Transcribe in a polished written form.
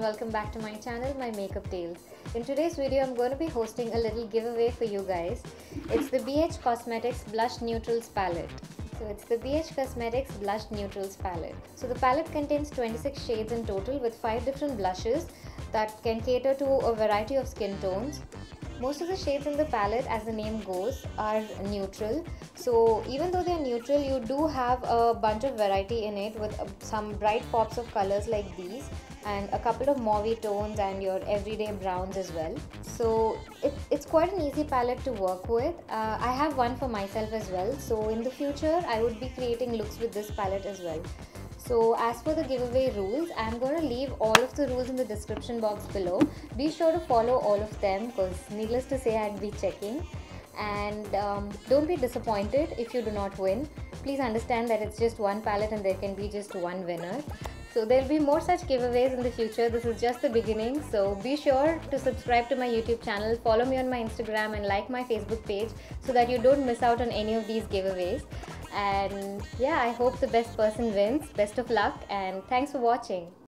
welcome back to my channel, My Makeup Tales. In today's video, I'm going to be hosting a little giveaway for you guys. It's the BH Cosmetics Blush Neutrals palette. So the palette contains 26 shades in total with 5 different blushes that can cater to a variety of skin tones. Most of the shades in the palette, as the name goes, are neutral. So even though they're neutral, you do have a bunch of variety in it with some bright pops of colors like these and a couple of mauve tones and your everyday browns as well. So it's quite an easy palette to work with. I have one for myself as well. So in the future, I would be creating looks with this palette as well. So as for the giveaway rules, I'm going to leave all of the rules in the description box below. Be sure to follow all of them because needless to say I'd be checking. And don't be disappointed if you do not win. Please understand that it's just one palette and there can be just one winner. So there'll be more such giveaways in the future. This is just the beginning. So be sure to subscribe to my YouTube channel, follow me on my Instagram and like my Facebook page so that you don't miss out on any of these giveaways. And yeah, I hope the best person wins. Best of luck and thanks for watching.